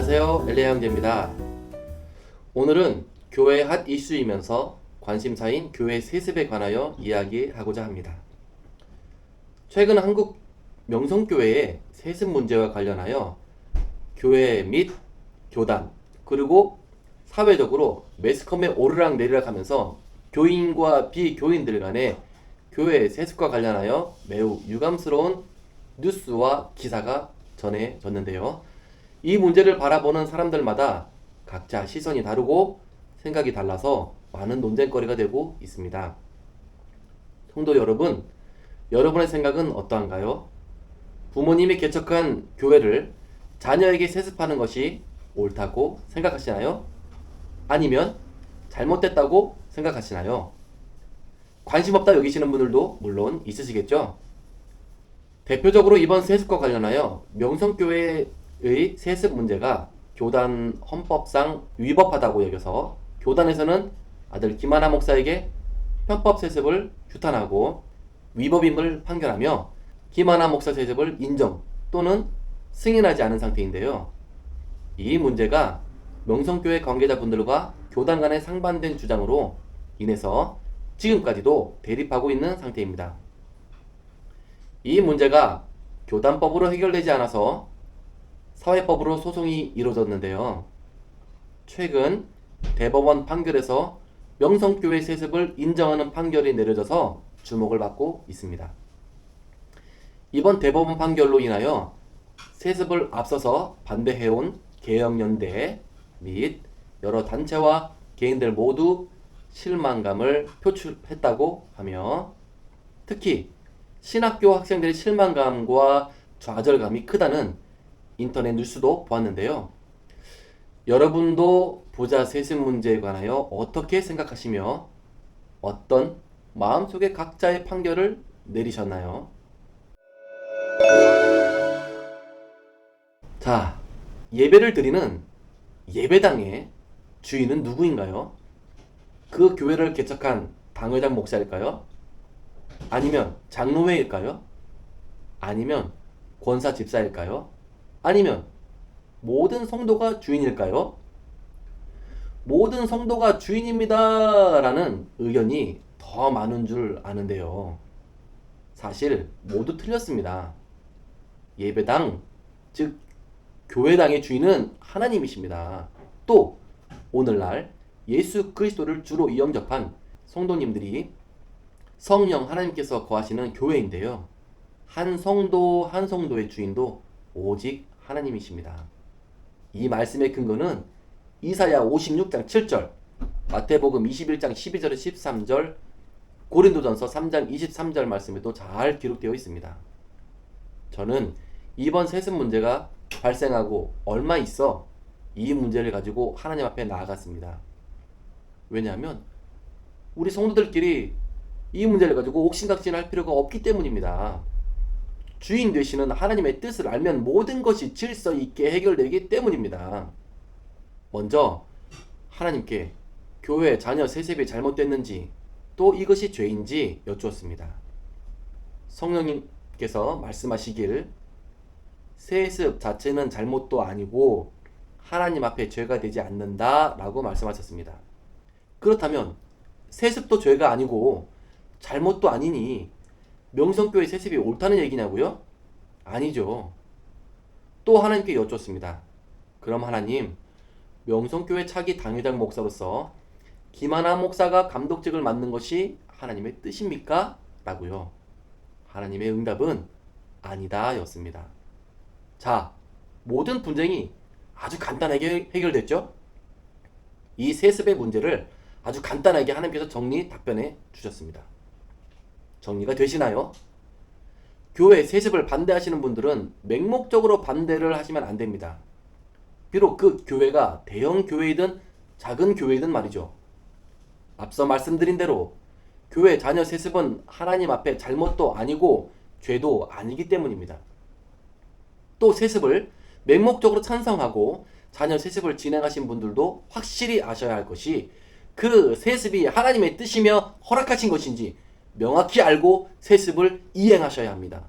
안녕하세요, 엘리야 형제입니다. 오늘은 교회 핫 이슈이면서 관심사인 교회 세습에 관하여 이야기하고자 합니다. 최근 한국 명성교회의 세습 문제와 관련하여 교회 및 교단 그리고 사회적으로 매스컴에 오르락내리락 하면서 교인과 비교인들 간의 교회 세습과 관련하여 매우 유감스러운 뉴스와 기사가 전해졌는데요. 이 문제를 바라보는 사람들마다 각자 시선이 다르고 생각이 달라서 많은 논쟁거리가 되고 있습니다. 성도 여러분, 여러분의 생각은 어떠한가요? 부모님이 개척한 교회를 자녀에게 세습하는 것이 옳다고 생각하시나요? 아니면 잘못됐다고 생각하시나요? 관심 없다 여기시는 분들도 물론 있으시겠죠? 대표적으로 이번 세습과 관련하여 명성교회의 세습 문제가 교단 헌법상 위법하다고 여겨서 교단에서는 아들 김하나 목사에게 편법 세습을 규탄하고 위법임을 판결하며 김하나 목사 세습을 인정 또는 승인하지 않은 상태인데요. 이 문제가 명성교회 관계자분들과 교단 간의 상반된 주장으로 인해서 지금까지도 대립하고 있는 상태입니다. 이 문제가 교단법으로 해결되지 않아서 사회법으로 소송이 이루어졌는데요. 최근 대법원 판결에서 명성교회 세습을 인정하는 판결이 내려져서 주목을 받고 있습니다. 이번 대법원 판결로 인하여 세습을 앞서서 반대해온 개혁연대 및 여러 단체와 개인들 모두 실망감을 표출했다고 하며 특히 신학교 학생들의 실망감과 좌절감이 크다는 인터넷 뉴스도 보았는데요. 여러분도 부자 세습 문제에 관하여 어떻게 생각하시며 어떤 마음속의 각자의 판결을 내리셨나요? 자, 예배를 드리는 예배당의 주인은 누구인가요? 그 교회를 개척한 당회장 목사일까요? 아니면 장로회일까요? 아니면 권사 집사일까요? 아니면 모든 성도가 주인일까요? 모든 성도가 주인입니다 라는 의견이 더 많은 줄 아는데요. 사실 모두 틀렸습니다. 예배당, 즉 교회당의 주인은 하나님이십니다. 또 오늘날 예수 그리스도를 주로 영접한 성도님들이 성령 하나님께서 거하시는 교회인데요. 한 성도 한 성도의 주인도 오직 하나님이십니다. 이 말씀의 근거는 이사야 56장 7절, 마태복음 21장 12절에 13절, 고린도전서 3장 23절 말씀에도 잘 기록되어 있습니다. 저는 이번 세습 문제가 발생하고 얼마 있어 이 문제를 가지고 하나님 앞에 나아갔습니다. 왜냐하면 우리 성도들끼리 이 문제를 가지고 옥신각신할 필요가 없기 때문입니다. 주인 되시는 하나님의 뜻을 알면 모든 것이 질서 있게 해결되기 때문입니다. 먼저 하나님께 교회 자녀 세습이 잘못됐는지 또 이것이 죄인지 여쭈었습니다. 성령님께서 말씀하시길 세습 자체는 잘못도 아니고 하나님 앞에 죄가 되지 않는다 라고 말씀하셨습니다. 그렇다면 세습도 죄가 아니고 잘못도 아니니 명성교회 세습이 옳다는 얘기냐고요? 아니죠. 또 하나님께 여쭙습니다. 그럼 하나님, 명성교회 차기 당회장 목사로서 김하나 목사가 감독직을 맡는 것이 하나님의 뜻입니까? 라고요. 하나님의 응답은 아니다 였습니다. 자, 모든 분쟁이 아주 간단하게 해결됐죠? 이 세습의 문제를 아주 간단하게 하나님께서 답변해 주셨습니다. 정리가 되시나요? 교회 세습을 반대하시는 분들은 맹목적으로 반대를 하시면 안 됩니다. 비록 그 교회가 대형 교회이든 작은 교회이든 말이죠. 앞서 말씀드린 대로 교회 자녀 세습은 하나님 앞에 잘못도 아니고 죄도 아니기 때문입니다. 또 세습을 맹목적으로 찬성하고 자녀 세습을 진행하신 분들도 확실히 아셔야 할 것이 그 세습이 하나님의 뜻이며 허락하신 것인지 명확히 알고 세습을 이행하셔야 합니다.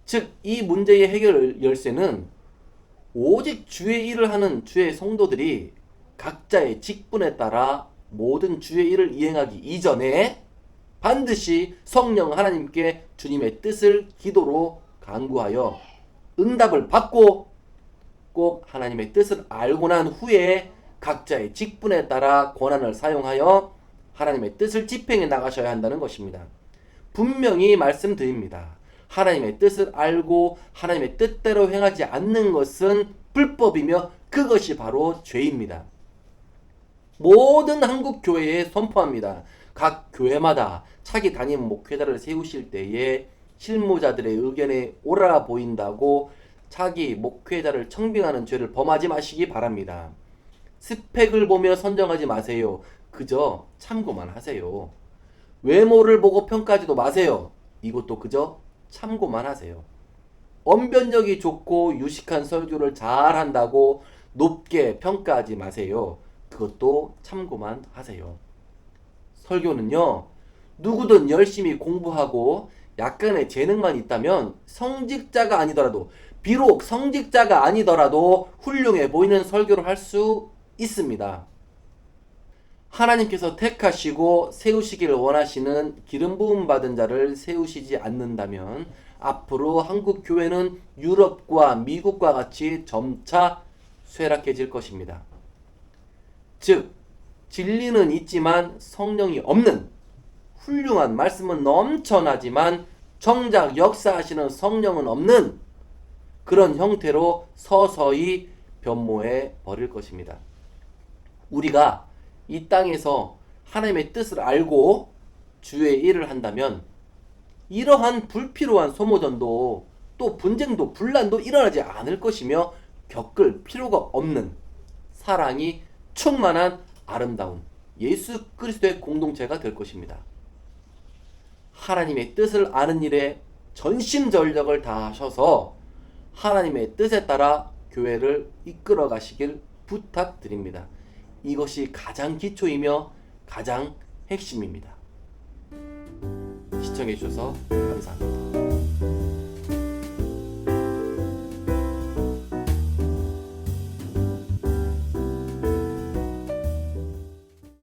즉, 이 문제의 해결 열쇠는 오직 주의 일을 하는 주의 성도들이 각자의 직분에 따라 모든 주의 일을 이행하기 이전에 반드시 성령 하나님께 주님의 뜻을 기도로 간구하여 응답을 받고 꼭 하나님의 뜻을 알고 난 후에 각자의 직분에 따라 권한을 사용하여 하나님의 뜻을 집행해 나가셔야 한다는 것입니다. 분명히 말씀드립니다. 하나님의 뜻을 알고 하나님의 뜻대로 행하지 않는 것은 불법이며 그것이 바로 죄입니다. 모든 한국 교회에 선포합니다. 각 교회마다 차기 담임 목회자를 세우실 때에 실무자들의 의견에 옳아 보인다고 차기 목회자를 청빙하는 죄를 범하지 마시기 바랍니다. 스펙을 보며 선정하지 마세요. 그저 참고만 하세요. 외모를 보고 평가하지도 마세요. 이것도 그저 참고만 하세요. 언변력이 좋고 유식한 설교를 잘한다고 높게 평가하지 마세요. 그것도 참고만 하세요. 설교는요, 누구든 열심히 공부하고 약간의 재능만 있다면 성직자가 아니더라도, 비록 성직자가 아니더라도 훌륭해 보이는 설교를 할 수 있습니다. 하나님께서 택하시고 세우시기를 원하시는 기름 부음 받은 자를 세우시지 않는다면 앞으로 한국 교회는 유럽과 미국과 같이 점차 쇠락해질 것입니다. 즉, 진리는 있지만 성령이 없는, 훌륭한 말씀은 넘쳐나지만 정작 역사하시는 성령은 없는 그런 형태로 서서히 변모해 버릴 것입니다. 우리가 이 땅에서 하나님의 뜻을 알고 주의 일을 한다면 이러한 불필요한 소모전도 또 분쟁도 분란도 일어나지 않을 것이며 겪을 필요가 없는 사랑이 충만한 아름다운 예수 그리스도의 공동체가 될 것입니다. 하나님의 뜻을 아는 일에 전심전력을 다하셔서 하나님의 뜻에 따라 교회를 이끌어 가시길 부탁드립니다. 이것이 가장 기초이며 가장 핵심입니다. 시청해 주셔서 감사합니다.